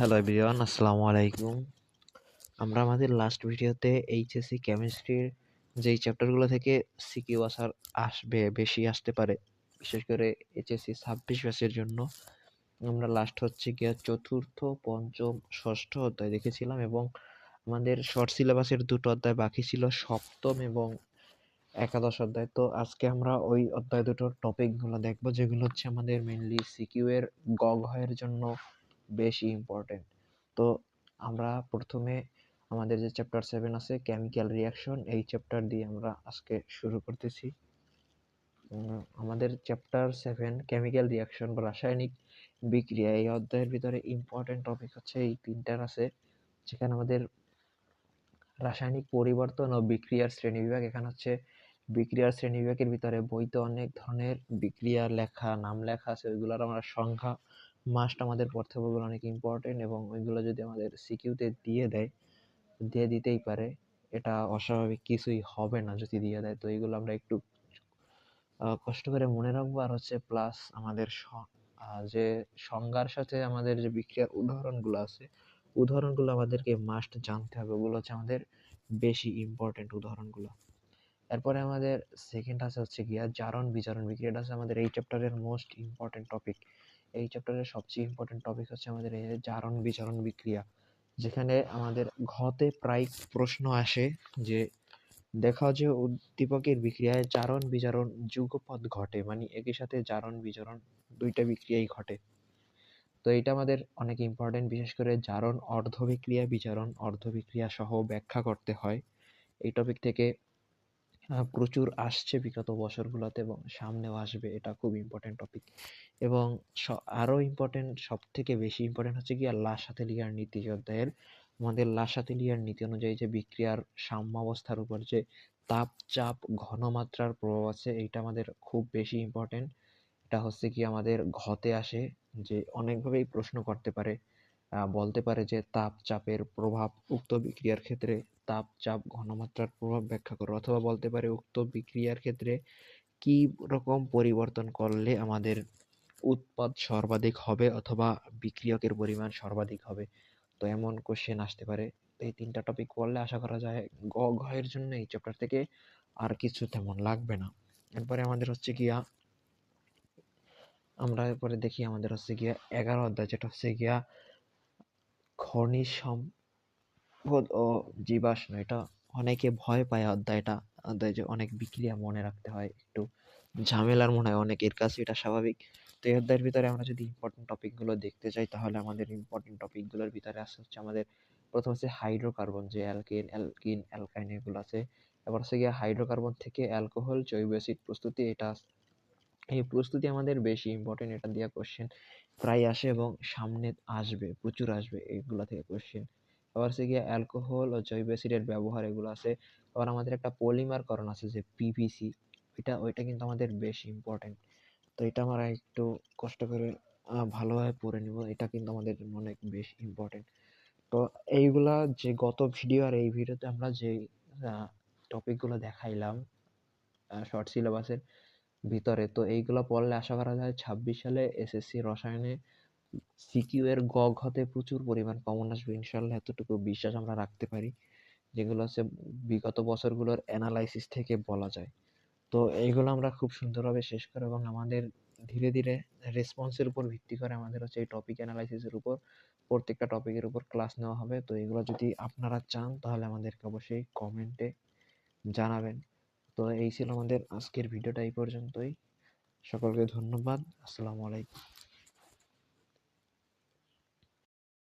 Hello everyone, আসসালামু আলাইকুম। আমরা আমাদের লাস্ট ভিডিওতে এইচএসসি কেমিস্ট্রির যেই চ্যাপ্টারগুলো থেকে সিকিউ বেশি আসতে পারে, বিশেষ করে এইচএসসি 26 ব্যাচের জন্য আমরা লাস্ট হচ্ছে গিয়ে চতুর্থ, পঞ্চম, ষষ্ঠ অধ্যায় দেখেছিলাম এবং আমাদের শর্ট সিলেবাসের দুটো অধ্যায় বাকি ছিল, সপ্তম এবং একাদশ অধ্যায়। তো আজকে আমরা ওই অধ্যায় দুটোর টপিকগুলো দেখবো, যেগুলো হচ্ছে আমাদের মেইনলি সিকিউ এর এর জন্য বেশি ইম্পর্টেন্ট। তো আমরা প্রথমে আমাদের যে চ্যাপ্টার 7 আছে কেমিক্যাল রিয়াকশন, এই চ্যাপ্টার দিয়ে আমরা আজকে শুরু করতেছি। আমাদের চ্যাপ্টার 7 কেমিক্যাল রিয়াকশন বা রাসায়নিক বিক্রিয়া, এই অধ্যায়ের ভিতরে ইম্পর্টেন্ট টপিক হচ্ছে এই তিনটার আছে, যেখানে আমাদের রাসায়নিক পরিবর্তন ও বিক্রিয়ার শ্রেণীবিভাগ। এখানে হচ্ছে বিক্রিয়ার শ্রেণীবিভাগের ভিতরে বইতে অনেক ধরনের বিক্রিয়ার নাম লেখা আছে, ওইগুলোর আমরা সংখ্যা মাস্ট আমাদের পড়তে হবে, ওগুলো অনেক ইম্পর্টেন্ট এবং ওইগুলো যদি আমাদের সিকিউতে দিয়ে দিতেই পারে, এটা অস্বাভাবিক কিছুই হবে না যদি দিয়ে দেয়। তো এইগুলো আমরা একটু কষ্ট করে মনে রাখবো। আর হচ্ছে প্লাস আমাদের যে সংজ্ঞার সাথে আমাদের যে বিক্রিয়ার উদাহরণগুলো আছে, উদাহরণগুলো আমাদেরকে মাস্ট জানতে হবে, ওগুলো হচ্ছে আমাদের বেশি ইম্পর্টেন্ট উদাহরণগুলো। এরপরে আমাদের সেকেন্ড আছে হচ্ছে গিয়া জারণ বিজারণ বিক্রিয়াটা আছে আমাদের এই চ্যাপ্টারের মোস্ট ইম্পর্টেন্ট টপিক। এই চ্যাপ্টারের সবচেয়ে ইম্পর্টেন্ট টপিক হচ্ছে আমাদের এই জারণ বিজারণ বিক্রিয়া, যেখানে আমাদের ঘতে প্রায় প্রশ্ন আসে যে দেখাও যে উদ্দীপকের বিক্রিয়ায় জারণ বিজারণ যুগপৎ ঘটে, মানে একই সাথে জারণ বিজারণ দুইটা বিক্রিয়াই ঘটে। তো এটা আমাদের অনেক ইম্পর্টেন্ট, বিশেষ করে জারণ অর্ধ বিক্রিয়া, বিজারণ অর্ধ বিক্রিয়া সহ ব্যাখ্যা করতে হয়। এই টপিক থেকে প্রচুর আসছে বিগত বছরগুলোতে এবং সামনেও আসবে, এটা খুব ইম্পর্টেন্ট টপিক। এবং আরো ইম্পর্টেন্ট, সব থেকে বেশি ইম্পর্টেন্ট হচ্ছে কি লাসাতেলিয়ার নীতি অধ্যায়ের। আমাদের লাসাতেলিয়ার নীতি অনুযায়ী যে বিক্রিয়ার সাম্যাবস্থার উপর যে তাপ, চাপ, ঘনমাত্রার প্রভাব আছে, এইটা আমাদের খুব বেশি ইম্পর্টেন্ট। এটা হচ্ছে কি আমাদের ঘতে আসে, যে অনেকভাবেই প্রশ্ন করতে পারে, বলতে পারে যে তাপ চাপের প্রভাব উক্ত বিক্রিয়ার ক্ষেত্রে, তাপ চাপ ঘনমাত্রার প্রভাব ব্যাখ্যা করো, অথবা বলতে পারে উক্ত বিক্রিয়ার ক্ষেত্রে কি রকম পরিবর্তন করলে আমাদের উৎপাদ সর্বাধিক হবে অথবা বিক্রিয়কের পরিমাণ সর্বাধিক হবে। তো এমন কোশ্চেন আসতে পারে। এই তিনটা টপিক পড়লে আশা করা যায় ঘ এর জন্য এই চ্যাপ্টার থেকে আর কিছু তেমন লাগবে না। এরপরে আমাদের হচ্ছে গিয়া, আমরা এরপরে দেখি আমাদের হচ্ছে গিয়া 11 অধ্যায়, যেটা হচ্ছে গিয়া খনিজ সম্পদ ও জীবাশ্ম। এটা অনেকে ভয় পায় অধ্যায় যে অনেক বিক্রিয়া মনে রাখতে হয়, একটু ঝামেলার মনে হয় অনেকের কাছে, এটা স্বাভাবিক। তো এই অধ্যায়ের ভিতরে আমরা যদি ইম্পর্টেন্ট টপিকগুলো দেখতে চাই, তাহলে আমাদের ইম্পর্টেন্ট টপিকগুলোর ভিতরে আসে হচ্ছে আমাদের প্রথম হচ্ছে হাইড্রোকার্বন, যে অ্যালকিন অ্যালকাইন এগুলো আছে। এবার হচ্ছে গিয়ে হাইড্রোকার্বন থেকে অ্যালকোহল জৈব অ্যাসিড প্রস্তুতি, এটা এই প্রস্তুতি আমাদের বেশি ইম্পর্টেন্ট, এটা দিয়ে কোশ্চেন প্রায় আসে এবং সামনে আসবে, প্রচুর আসবে এগুলা থেকে কোশ্চেন। আবার হচ্ছে গিয়ে অ্যালকোহল ও জৈব অ্যাসিডের ব্যবহার, এগুলো আছে। আবার আমাদের একটা পলিমারকরণ আছে যে পিভিসি, ওইটা কিন্তু আমাদের বেশি ইম্পর্টেন্ট। তো এটা আমরা একটু কষ্ট করে ভালোভাবে পড়ে নিব, এটা কিন্তু আমাদের জন্য অনেক বেশি ইম্পর্টেন্ট। তো এইগুলা যে গত ভিডিও আর এই ভিডিওতে আমরা যে টপিকগুলো দেখাইলাম শর্ট সিলেবাসের ভিতরে, তো এইগুলো পড়লে আশা করা যায় 26 সালে এসএসসি রসায়নে সিকিউ এর ঘতে প্রচুর পরিমাণ কমন আসবে ইনশাল্লাহ, এতটুকু বিশ্বাস আমরা রাখতে পারি, যেগুলো হচ্ছে বিগত বছরগুলোর অ্যানালাইসিস থেকে বলা যায়। তো এইগুলো আমরা খুব সুন্দরভাবে শেষ করব এবং আমাদের ধীরে ধীরে রেসপন্সের উপর ভিত্তি করে আমাদের হচ্ছে এই টপিক অ্যানালাইসিসের উপর প্রত্যেকটা টপিকের উপর ক্লাস নেওয়া হবে। তো এগুলো যদি আপনারা চান তাহলে আমাদেরকে অবশ্যই কমেন্টে জানাবেন। তো এই ছিল আমাদের আজকের ভিডিওটা, এই পর্যন্তই। সকলকে ধন্যবাদ। আসসালামু আলাইকুম।